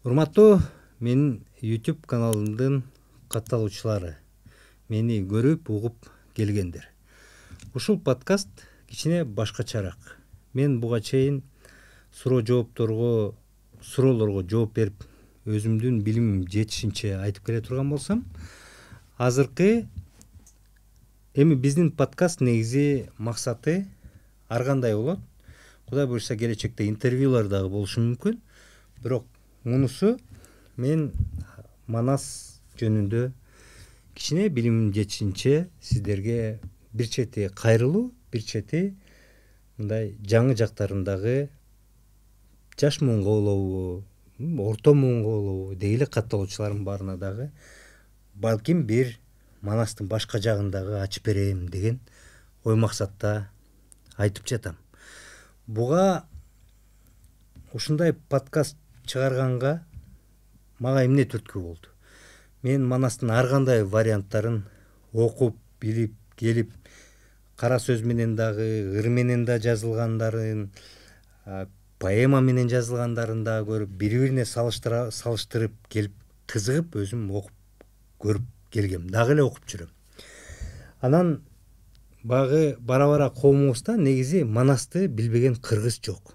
Урматтуу менин YouTube каналымдын катталуучулары, мени көрүп, угуп келгендер. Ушул подкаст кичине башкачараак. Мен буга чейин суроолорго жооп берип, өзүмдүн билимим жетишинче айтып келе турган болсом, азыркы эми биздин подкаст негизи максаты ар кандай болот. Кудай буюрса келечекте интервьюлар дагы болушу мүмкүн. Бирок мунусу мен Манас жөнүндө кичине билимим жетишинче сиздерге бир чети кайрылуу, бир чети мындай жаңы жактарындагы жаш муунга болобу, орто муунга болобу деги эле катталуучулардын баарына дагы балким бир Манастын башка жагын дагы ачып берем деген ой максатта айтып жатам. Буга ушундай подкаст чыгарганга мага эмне түрткү болду? Мен Манастын ар кандай варианттарын окуп, билип, келип, кара сөз менен дагы, ыр менен да жазылгандарын, поэма менен жазылгандарын дагы көрүп, бири-бирине салыштырып келип, кызыгып, өзүм окуп көрүп келгем, дагы эле окуп жүрөм. Анан багы бара-бара коомубузда негизи Манасты билбеген кыргыз жок.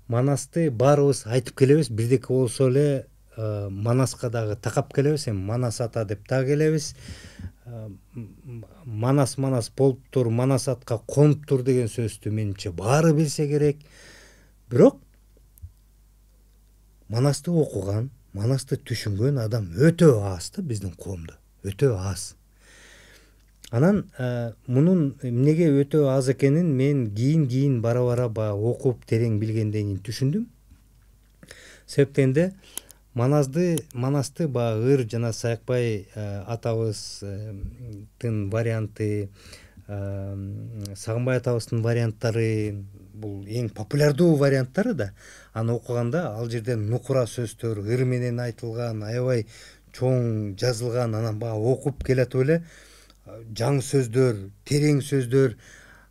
Манасты баарыбыз айтып келебиз, бирдеке болсо эле Манаска дагы такап келебиз, эми Манас ата деп дагы келебиз. Манас болуптур, Манас атка конуптур деген сөздү менимче баары билсе керек. Бирок Манасты окуган, Манасты түшүнгөн адам өтө аз да биздин коомдо, өтө аз. Анан мунун эмнеге өтө аз экенин мен кийин бара-бара окуп терең билгенден кийин түшүндүм. Себептен Манасты ыр жана Саякбай атабыздын варианты, Сагынбай атабыздын варианттары бул эң популярдуу варианттары да. Аны окуганда ал жерде нукура сөздөр, ыр менен айтылган, аябай чоң жазылган, анан окуп келатып эле жаңы сөздөр, терең сөздөр,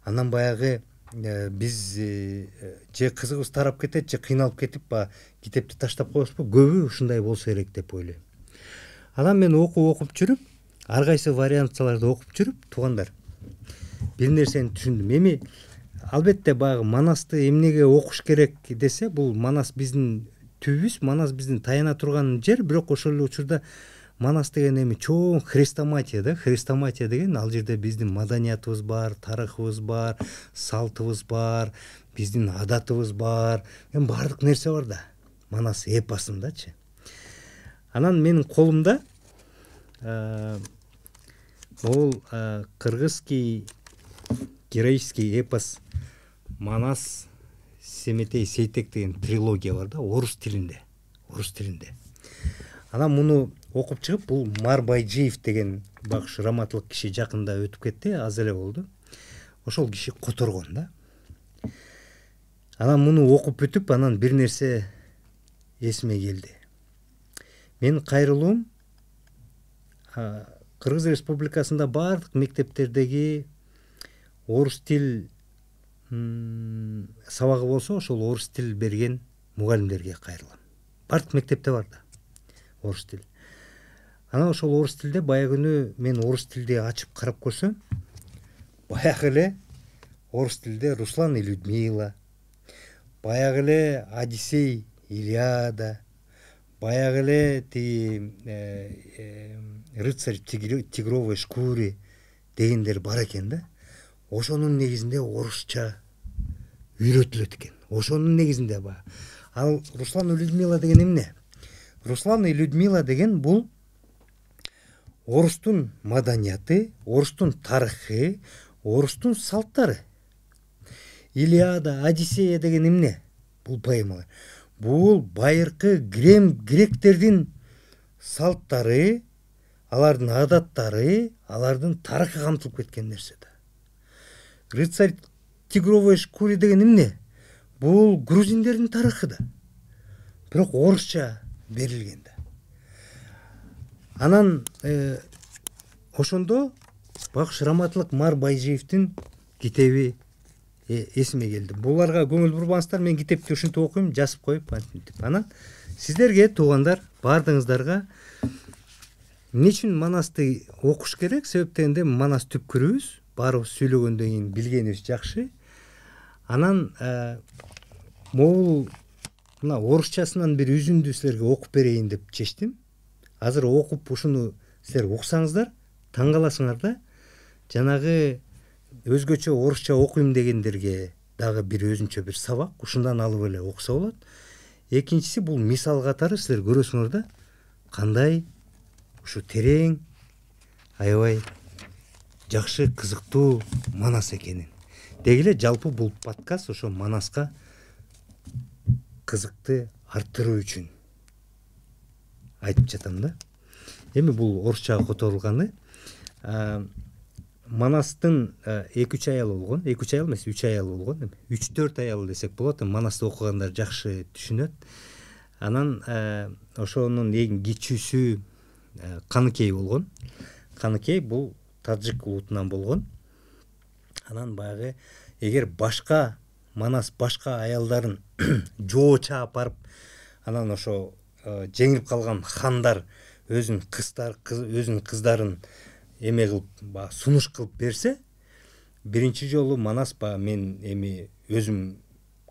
анан баягы биз же кызыгыбыз тарап кетет, же кыйналып кетип китепти таштап коебузбу, көбү ушундай болсо керек деп ойлойм. Анан мен окуп жүрүп, ар кайсы варианттарды окуп жүрүп, туугандар, бир нерсени түшүндүм. Эми албетте баягы Манасты эмнеге окуш керек десе, бул Манас биздин түбүбүз, Манас биздин таяна турган жер, бирок ошол эле учурда Манас деген эми чоң хрестоматия да. Хрестоматия деген ал жерде биздин маданиятыбыз бар, тарыхыбыз бар, салтыбыз бар, биздин адатыбыз бар. Эми баардык нерсе бар да. Манас эпосундачы. Анан менин колумда бул кыргызский героический эпос Манас Семетей Сейтек деген трилогия бар да, орус тилинде. Анан муну окуп чыгып, бул Мар Байжиев деген багыш раматылык киши жакында өтүп кетти, аз эле болду. Ошол киши которгон да. Анан муну окуп бүтүп, анан бир нерсе эсиме келди. Мен кайрылуум Кыргыз Республикасында баардык мектептердеги орус тил сабагы болсо, ошол орус тил берген мугалимдерге кайрылам. Баардык мектепте бар да орус тил. Анан ошол орус тилде баягы күнү мен орус тилди ачып карап көрсөм, баягы эле орус тилде Руслан и Людмила, баягы эле Одиссей, Илиада, баягы эле рыцарь тигровой шкуре дегендер бар экен да. Ошонун негизинде орусча үйрөтүлөт экен. Ошонун негизинде Ал Руслан и Людмила деген эмне? Руслан и Людмила деген бул орустун маданияты, орустун тарыхы, орустун салттары. Илиада, Одиссея деген эмне? Бул поэмалар. Бул байыркы гректердин салттары, алардын адаттары, алардын тарыхы камтылып кеткен нерсе да. Рыцарь тигровой шкуре деген эмне? Бул грузиндердин тарыхы да. Бирок орусча берилген да. Анан ошондо багыш раматылык Мар Байжиевдин китеби эсиме келди. Буларга көңүл бурбаңыздар, мен китепти ушинтип окуйм, жазып коюп антип. Анан сиздерге, туугандар, баардыгыңыздарга эмне үчүн Манасты окуш керек? Себеп дегенде Манас түпкүрүбүз, баарыбыз сүйлөгөндөн кийин билгенибиз жакшы. Анан могул мына орусчасынан бир үзүндү силерге окуп берейин деп чечтим. Азыр окуп ушуну силер уксаңыздар, таң каласыңар да. Жанагы өзгөчө орусча окуйм дегендерге дагы бир өзүнчө бир сабак, ушундан алып эле окуса болот. Экинчиси, бул мисал катары силер көрөсүңөр да, кандай ушу терең, аябай жакшы, кызыктуу Манас экенин. Деги эле жалпы бул подкаст ошо Манаска кызыкты арттыруу үчүн айтып жатам да. Эми бул орусчага которулганы, Манастын 2-3 аял болгон, 2-3 аял эмес, 3 аял болгон. 3-4 аял десек болот. Манасты окугандар жакшы түшүнөт. Анан ошонун эң кичүүсү Каныкей болгон. Каныкей бул таджик улутунан болгон. Анан баягы эгер башка Манас башка аялдарын жоо чаап барып, анан ошо жеңилип калган хандар өзүнүн кыздарын эме кылып, сунуш кылып берсе, биринчи жолу Манас мен эми өзүм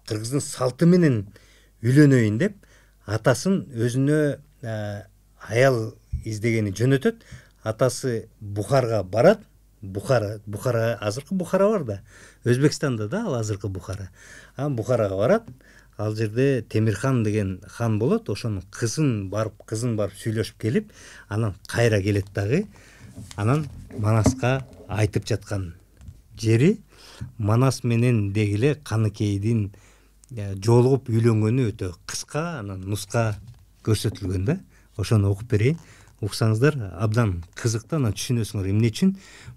кыргыздын салты менен үйлөнөйүн деп атасын өзүнө аял издегени жөнөтөт. Атасы Бухарга барат. Бухара, азыркы Бухара бар да. Өзбекстанда да ал азыркы Бухара. Бухарага барат. Ал жерде Темирхан деген хан болот. Ошонун кызын барып сүйлөшүп келип, анан кайра келет дагы. Анан Манаска айтып жаткан жери Манас менен деги эле Каныкейдин жолугуп үйлөнгөнү өтө кыска, анан нуска көрсөтүлгөн да. Ошону окуп берейин. Уксаңыздар абдан кызыктуу, анан түшүнөсүңөр эмне үчүн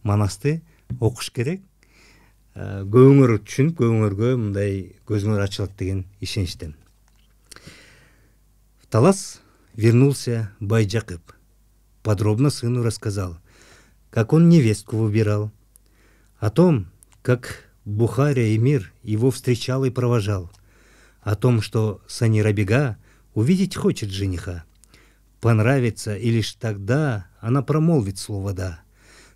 Манасты окуш керек. Көбүңөр түшүнүп, көбүңөргө мындай көзүңөр ачылат деген ишеничтемин. В Талас вернулся Байджакып. Подробно сыну рассказал, как он невестку выбирал, о том, как Бухаря эмир его встречал и провожал, о том, что Санирабега увидеть хочет жениха. Понравится, и лишь тогда она промолвит слово «да».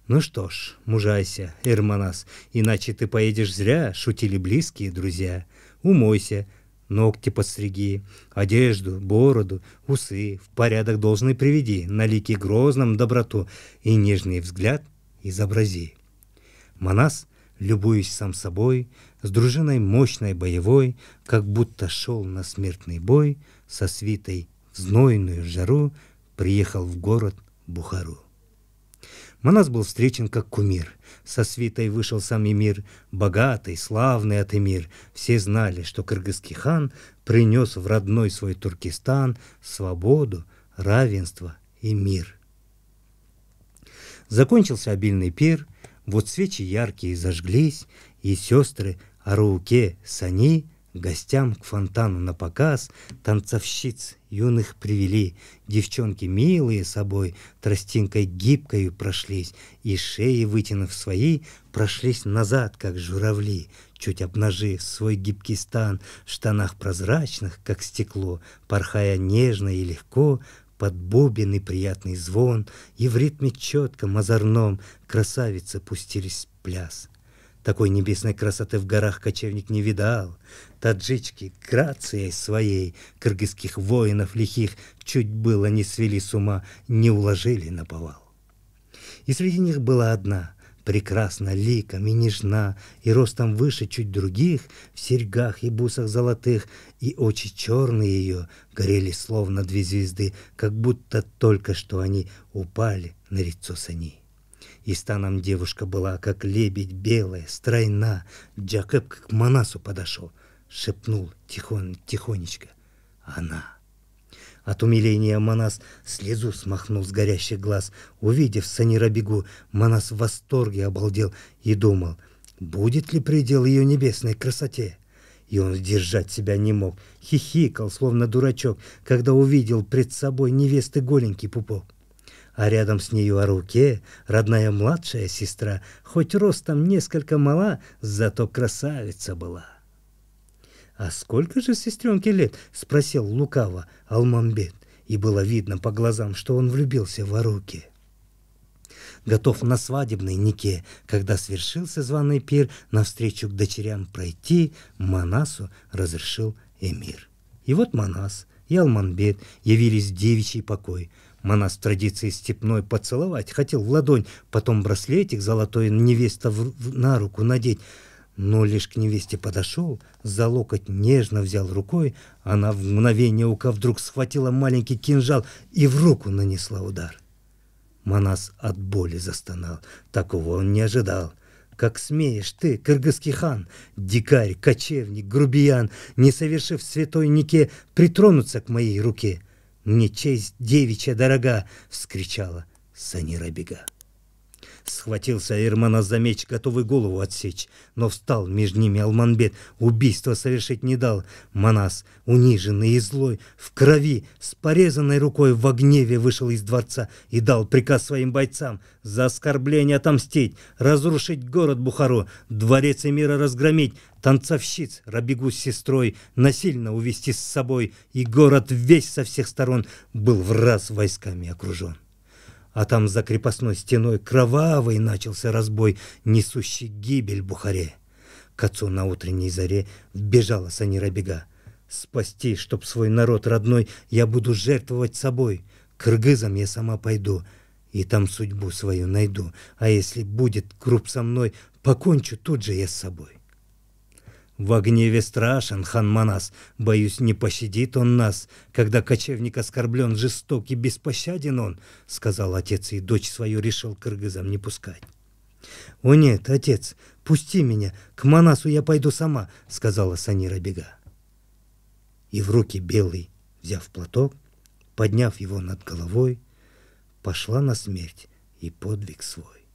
Ну что ж, мужайся, Манас, иначе ты поедешь зря, шутили близкие друзья. Умойся, ногти подстриги, одежду, бороду, усы в порядок должный приведи, на лике грозном доброту и нежный взгляд изобрази. Манас, любуясь сам собой, с дружиной мощной боевой, как будто шел на смертный бой, со свитой в знойную жару приехал в город Бухару. Манас был встречен как кумир. Со свитой вышел сам эмир, богатый, славный атэмир. Все знали, что кыргызский хан принес в родной свой Туркестан свободу, равенство и мир. Закончился обильный пир, вот свечи яркие зажглись, и сестры Арауке Сани гостям к фонтану на показ танцовщиц юных привели. Девчонки милые собой тростинкой гибкою прошлись, и шеи, вытянув свои, прошлись назад, как журавли, чуть обнажив свой гибкий стан в штанах прозрачных, как стекло, порхая нежно и легко под бубен и приятный звон, и в ритме четком озорном красавицы пустились в пляс. Такой небесной красоты в горах кочевник не видал. Таджички грацией своей кыргызских воинов лихих чуть было не свели с ума, не уложили наповал. И среди них была одна, прекрасна ликом и нежна, и ростом выше чуть других, в серьгах и бусах золотых, и очи черные ее горели словно 2 звезды, как будто только что они упали на лицо Сани. И станом девушка была, как лебедь белая, стройна. Джакып к Манасу подошел, шепнул тихонечко: она. От умиления Манас слезу смахнул с горящих глаз. Увидев Санирабегу, Манас в восторге обалдел и думал, будет ли предел ее небесной красоте. И он сдержать себя не мог, хихикал, словно дурачок, когда увидел пред собой невесты голенький пупок. а рядом с нею Аруке, родная младшая сестра, хоть ростом несколько мала, зато красавица была. «А сколько же сестренке лет?» — спросил лукаво Алмамбет, и было видно по глазам, что он влюбился в Аруке. Готов на свадебной нике, когда свершился званый пир, навстречу к дочерям пройти, Манасу разрешил эмир. И вот Манас и Алмамбет явились в девичий покой. Манас в традиции степной поцеловать хотел в ладонь, потом браслетик золотой невеста на руку надеть. Но лишь к невесте подошел, за локоть нежно взял рукой, она в мгновение ока вдруг схватила маленький кинжал и в руку нанесла удар. Манас от боли застонал, такого он не ожидал. «Как смеешь ты, кыргызский хан, дикарь, кочевник, грубиян, не совершив святой нике, притронуться к моей руке? Мне честь девичья дорога!» — вскричала Санирабега. Схватился Эрманас за меч, готовый голову отсечь, но встал между ними Алмамбет, убийство совершить не дал. Манас, униженный и злой, в крови, с порезанной рукой в гневе вышел из дворца и дал приказ своим бойцам за оскорбление отомстить, разрушить город Бухаро, дворец эмира разгромить, танцовщиц Рабегу с сестрой насильно увести с собой, и город весь со всех сторон был враз войсками окружен. А там за крепостной стеной кровавый начался разбой, несущий гибель Бухаре. К отцу на утренней заре вбежала Санирабега. «Спасти, чтоб свой народ родной, я буду жертвовать собой. Кыргызам я сама пойду, и там судьбу свою найду. А если будет круп со мной, покончу тут же я с собой». «Во гневе страшен хан Манас, боюсь, не пощадит он нас, когда кочевник оскорблен, жесток и беспощаден он», — сказал отец, и дочь свою решил кыргызам не пускать. «О нет, отец, пусти меня, к Манасу я пойду сама», — сказала Санирабега. И в руки белый, взяв платок, подняв его над головой, пошла на смерть и подвиг свой.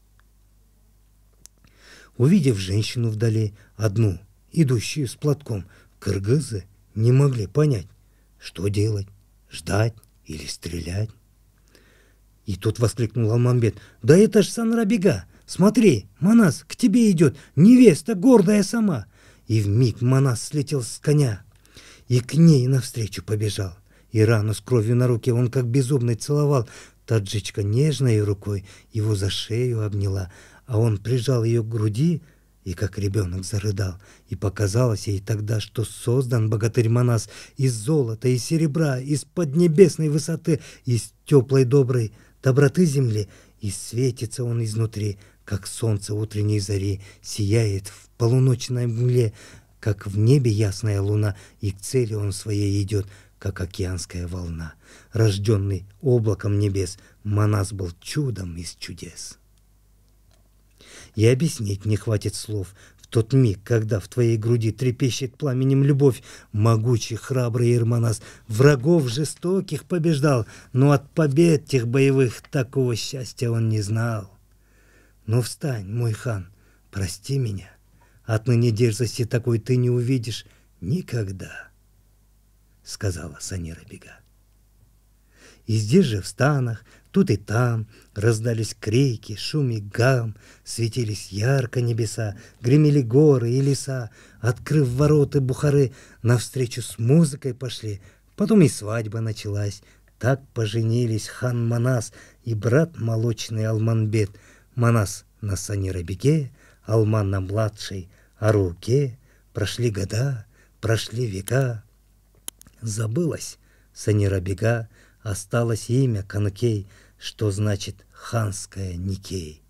Увидев женщину вдали, одну, идущую с платком, кыргызы не могли понять, что делать, ждать или стрелять. И тут воскликнул Алмамбет: «Да это ж Санирабега! Смотри, Манас к тебе идет, невеста гордая сама!» И вмиг Манас слетел с коня и к ней навстречу побежал. И рану с кровью на руке он как безумный целовал. Таджичка нежной рукой его за шею обняла, а он прижал ее к груди и как ребенок зарыдал. И показалось ей тогда, что создан богатырь Манас из золота и серебра, из поднебесной высоты, из теплой доброй доброты земли, и светится он изнутри, как солнце утренней зари, сияет в полуночной мгле, как в небе ясная луна, и к цели он своей идет, как океанская волна. Рожденный облаком небес, Манас был чудом из чудес. И объяснить не хватит слов. В тот миг, когда в твоей груди трепещет пламенем любовь, могучий, храбрый Эрманас врагов жестоких побеждал, но от побед тех боевых такого счастья он не знал. Ну встань, мой хан, прости меня, отныне дерзости такой ты не увидишь никогда, сказала Санирабега. И здесь же в станах, тут и там раздались крики, шум и гам, светились ярко небеса, гремели горы и леса. Открыв ворота Бухары, навстречу с музыкой пошли. Потом и свадьба началась. Так поженились хан Манас и брат молочный Алмамбет. Манас на Санирабеге, Алман на младшей Аруке. Прошли года, прошли века. Забылась Санирабега, осталось имя Каныкей, что значит ханская Никей.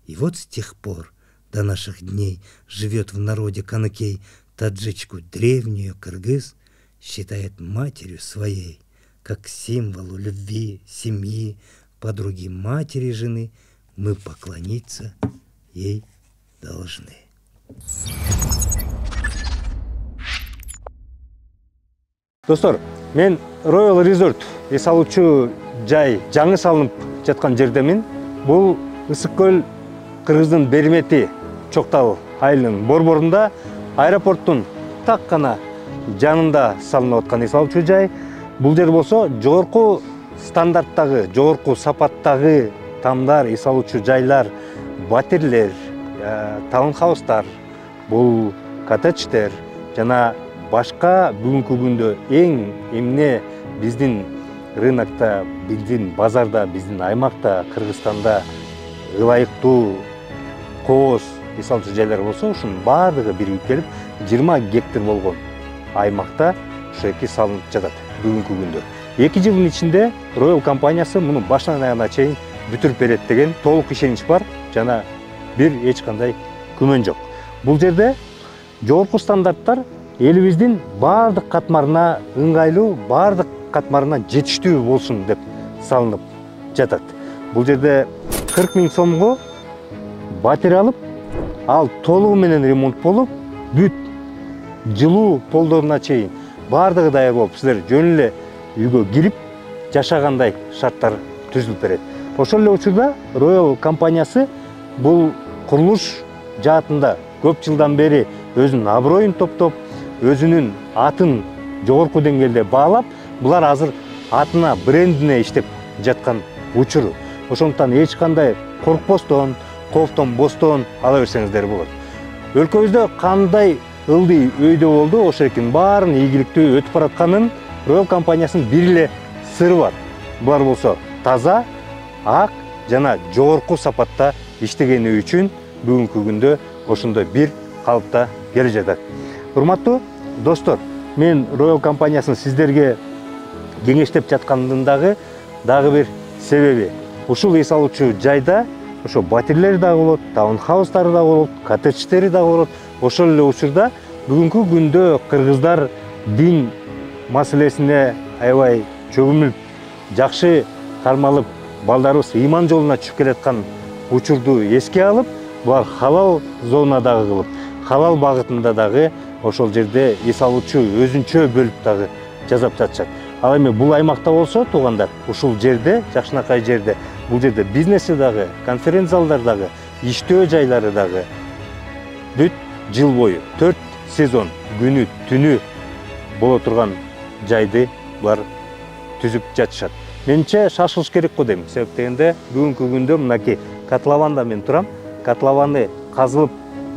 И вот с тех пор до наших дней живет в народе Каныкей. Таджичку древнюю кыргыз считает матерью своей, как символу любви, семьи, подруги матери жены. Мы поклониться ей должны. Достор, мен Royal Resort эс алуучу жай жаңы салынып жаткан жердемин. Бул Ысык көл Кыргыздын Бермети Чоктал айылынын борборунда, аэропорттун так гана жанында салынып аткан эс алуучу жай. Бул жер болсо жогорку стандарттагы жогорку сапаттагы тамдар, эс алуучу жайлар, батирлер, таунхаустар, бул коттедждер жана башка бүгүнкү күндө эң эмне биздин рынокто, биздин базарда, биздин аймакта, Кыргызстанда ылайыктуу кооз эс алуучу жайлар болсо, ушунун баардыгы биригип келип 20 гектар болгон аймакта ушеки салынып жатат бүгүнкү күндө. 2 жылдын ичинде Royal компаниясы муну башынан аягына чейин бүтүрүп берет деген толук ишенич бар жана бир эч кандай күмөн жок. Бул жерде жогорку стандарттар элибиздин баардык катмарына ыңгайлуу, баардык катмарына жетиштүү болсун деп салынып жатат. Бул жерде 40 000 сомго батир алып, ал толугу менен ремонт болуп, бүт жылуу полдоруна чейин баардыгы даяр болуп, силер жөн эле үйгө кирип жашагандай шарттар түзүлүп берет. Ошол эле учурда Royal компаниясы бул курулуш жаатында көп жылдан бери өзүнүн аброюн топтоп, өзүнүн атын жогорку деңгээлде баалап, булар азыр атына, брендине иштеп жаткан учуру. Ошондуктан эч кандай коркпостон, коофтон бостон ала берсеңиздер болот. Өлкөбүздө кандай ылдый өйдө болду, ошол экенин баарын ийгиликтүү өтүп баратканын Royal компаниясынын бир эле сыры бар. Булар болсо таза, ак жана жогорку сапатта иштегени үчүн бүгүнкү күндө ошондой бир калыпта келе жатат. Урматтуу достор, мен Royal компаниясынын сиздерге кеңештеп жаткандын дагы бир себеби. Ушул эс алуучу жайда ошо батирлери дагы болот, таунхаустары дагы болот, коттедждери дагы болот. Ошол эле учурда бүгүнкү күндө кыргыздар дин маселесине аябай чөгүмүлүп, жакшы кармалып, балдарыбыз ыйман жолуна чыгып келаткан учурду эске алып, булар халал зонадагы кылып, халал багытында дагы ошол жерде эс алуучу өзүнчө бөлүп дагы жасап жатышат. Ал эми бул аймакта болсо, туугандар, ушул жерде, жакшынакай жерде, бул жерде бизнеси дагы, конференц залдар дагы, иштөө жайлары дагы бүт жыл бою 4 сезон күнү түнү боло турган жайды булар түзүп жатышат. Менимче шашылыш керек го дейм. Себеп дегенде бүгүнкү күндө мынакей котлованда мен турам. Котлованы казылып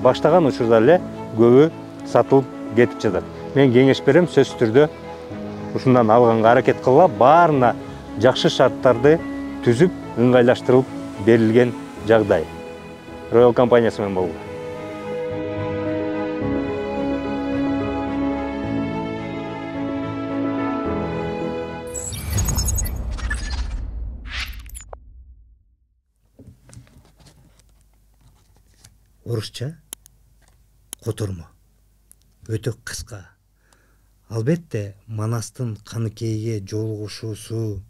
баштаган учурда эле көбү сатылып кетип жатат. Мен кеңеш берем, сөзсүз түрдө ушундан алганга аракет кылгыла, баарына жакшы шарттарды түзүп, ыңгайлаштырылып берилген жагдай. Royal компаниясы менен болгула. Орусча котормо өтө кыска. Албетте Манастын Каныкейге жолугушуусу,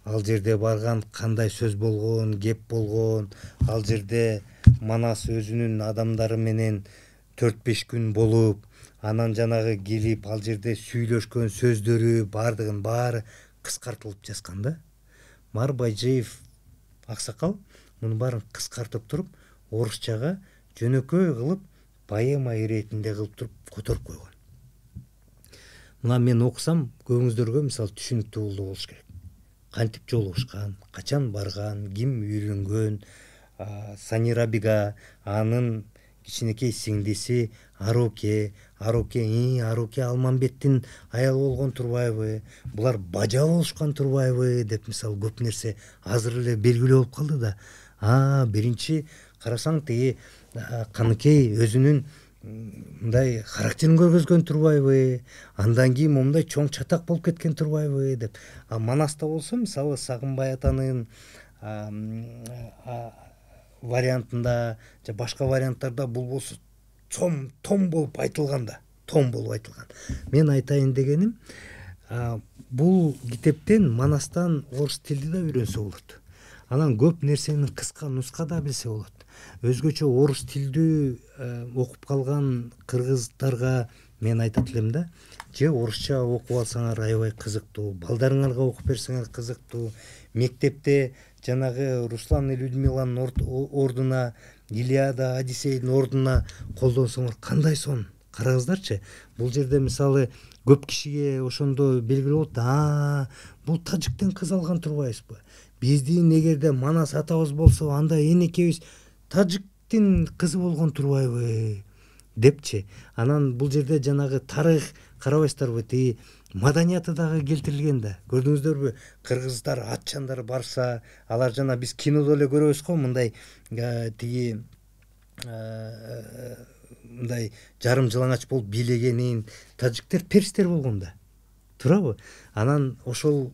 ал жерде барган кандай сөз болгон, кеп болгон, ал жерде Манас өзүнүн адамдары менен 4-5 күн болуп, анан жанагы келип ал жерде сүйлөшкөн сөздөрү баардыгын баары кыскартылып жазган да. Мар Байжиев аксакал муну баарын кыскартып туруп, орусчага жөнөкөй кылып, поэма иретинде кылып туруп которуп койгон. Мына мен окусам, көбүңүздөргө мисалы түшүнүктүү болуш керек. Кантип жолугушкан, качан барган, ким үйрөнгөн, Санирабига, анын кичинекей сиңдиси Аруке, Аруке Алмамбеттин аялы болгон турбайбы, булар бажа болушкан турбайбы деп мисалы көп нерсе азыр эле белгилүү болуп калды да. Биринчи карасаң тиги Каныкей өзүнүн мындай характерин көргөзгөн турбайбы, андан кийин момундай чоң чатак болуп кеткен турбайбы деп. Манаста болсо мисалы Сагынбай атанын вариантында же башка варианттарда бул болсо том болуп айтылган да, том болуп айтылган. Мен айтайын дегеним, бул китептен Манастан орус тилди да үйрөнсө болот. Анан көп нерсени кыска нускада билсе болот. Өзгөчө орус тилдүү окуп калган кыргыздарга мен айтат элем да, же орусча окуп алсаңар аябай кызыктуу, балдарыңарга окуп берсеңер кызыктуу. Мектепте жанагы Руслан и Людмиланын ордуна, Илиада, Одиссейдин ордуна колдонсоңор кандай сонун, караңыздарчы, бул жерде мисалы көп кишиге ошондо белгилүү болот, бул тажиктен кыз алган турбайбызбы, биздин эгерде Манас атабыз болсо анда энекебиз тажиктин кызы болгон турбайбы депчи. Анан бул жерде жанагы тарых карабайсыздарбы, тиги маданияты дагы келтирилген да. Көрдүңүздөрбү, кыргыздар атчандар барса, алар жана биз кинодо эле көрөбүз го, мындай тиги мындай жарым жылаңач болуп бийлегенин, тажиктер перстер болгон да. Туурабы? Анан ошол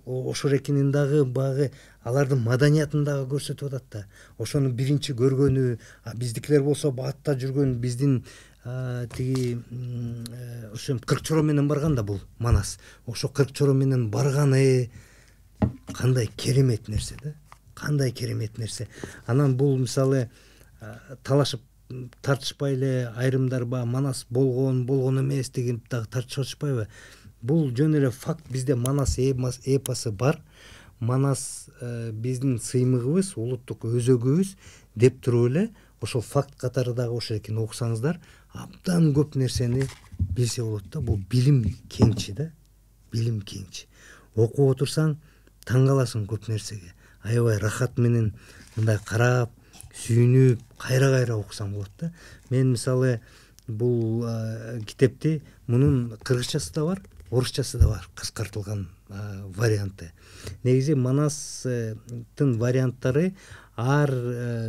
экенин дагы баягы алардын маданиятын дагы көрсөтүп атат да. Ошону биринчи көргөнү, биздикилер болсо батта жүргөн, биздин тиги ошо 40 чоро менен барган да бул Манас. Ошо 40 чоро менен барганы кандай керемет нерсе да. Кандай керемет нерсе. Анан бул мисалы талашып тартышпай эле айрымдар Манас болгон эмес деген дагы тартышпайбы? Бул жөн эле факт. Бизде Манас эпосы бар. Манас биздин сыймыгыбыз, улуттук өзөгүбүз деп туруп эле ошол факт катары дагы ошол экенин окусаңыздар, абдан көп нерсени билсе болот да. Бул билим кеңчи да. Билим кеңчи. Окуп отурсаң таң каласың көп нерсеге. Аябай рахат менен мындай карап, сүйүнүп, кайра окусаң болот да. Мен мисалы бул китепти, мунун кыргызчасы да бар, орусчасы да бар, кыскартылган варианты. Негизи Манастын варианттары ар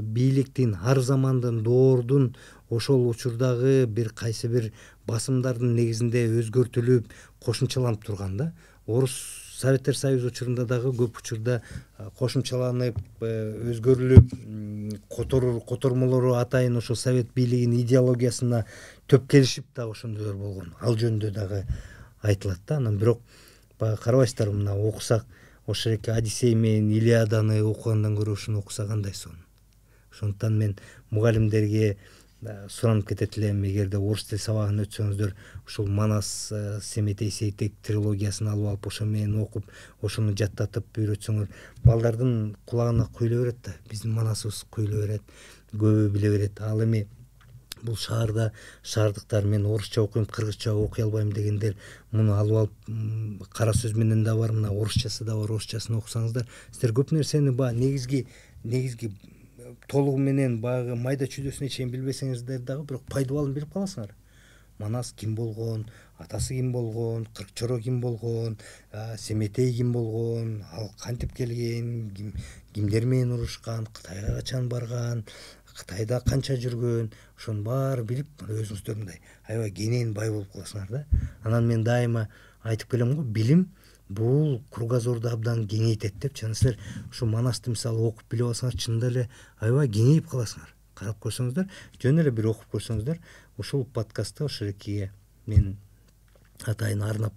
бийликтин, ар замандын, доордун ошол учурдагы бир кайсы бир басымдардын негизинде өзгөртүлүп, кошумчаланып турган да. Советтер Союзу учурунда дагы көп учурда кошумчаланып, өзгөрүлүп, котормолору атайын ошо совет бийлигинин идеологиясына төп келишип дагы ошондойлор болгон. Ал жөнүндө дагы айтылат да. Анан бирок карабайсыздар, мына окусак, ошол эки Одиссей менен Илиаданы окугандан көрө ушуну окуса кандай сонун. Ошондуктан мен мугалимдерге суранып кетет элем, эгерде орус тил сабагын өтсөңүздөр, ушул Манас Семетей Сейтек трилогиясын алып ошо менен окуп, ошону жаттатып үйрөтсөңөр, балдардын кулагына куйла берет да. Биздин Манасыбыз куйла берет, көбү биле берет. Ал эми бул шаардыктар, мен орусча окуйм, кыргызча окуй албайм дегендер муну алып кара сөз менен да бар, мына орусчасы да бар, орусчасын окусаңыздар, сиздер көп нерсени негизги толугу менен баягы майда чүйдөсүнө чейин билбесеңиздер дагы бирок пайдубалын билип каласыңар. Манас ким болгон, атасы ким болгон, Кыркчоро ким болгон, Семетей ким болгон, ал кантип келген, кимдер менен урушкан, Кытайга качан барган, Кытайда канча жүргөн, ошонун баары билип, өзүңүздөр мындай аябай кенен бай болуп каласыңар да. Анан мен дайыма айтып келем го, билим бул кругозорду абдан кеңейтет деп. Жана силер ушу Манасты мисалы окуп билип алсаңар, чынында эле аябай кеңейип каласыңар. Карап көрсөңүздөр, жөн эле бир окуп көрсөңүздөр, ушул подкастты ошол экиге мен атайын арнап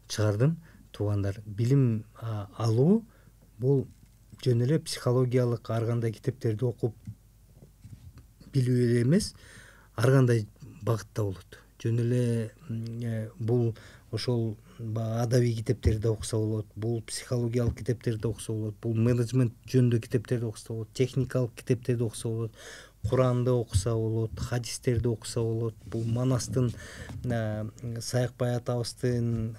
чыгардым. Туугандар, билим алуу бул жөн эле психологиялык ар кандай китептерди окуп билүү эле эмес, ар кандай багытта болот. Жөн эле бул ошол адабий китептерди окуса болот, бул психологиялык китептерди окуса болот, бул менеджмент жөнүндө китептерди окуса болот, техникалык китептерди окуса болот, Куранды окуса болот, хадистерди окуса болот, бул Манастын, Саякбай атабыздын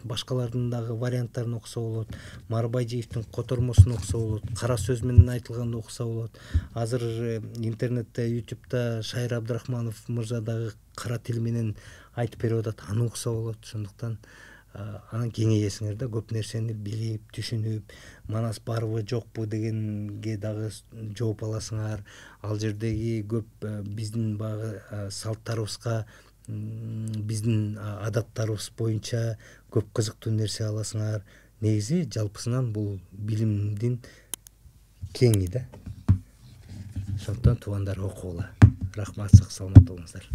башкалардын дагы варианттарын окуса болот, Марбайжиевдин котормосун окуса болот, кара сөз менен айтылганды окуса болот. Азыр интернетте, ютубта Шайыр Абдрахманов мырза дагы кара тил менен айтып берип атат, аны окуса болот. Ошондуктан анан кеңейесиңер да, көп нерсени билип, түшүнүп, Манас барбы жокпу дегенге дагы жооп аласыңар. Ал жердеги көп биздин баягы салттарыбызга, биздин адаттарыбыз боюнча көп кызыктуу нерсе аласыңар. Негизи жалпысынан бул билимдин кеңи да. Ошондуктан туугандар, окугула. Рахмат, сак саламат болуңуздар.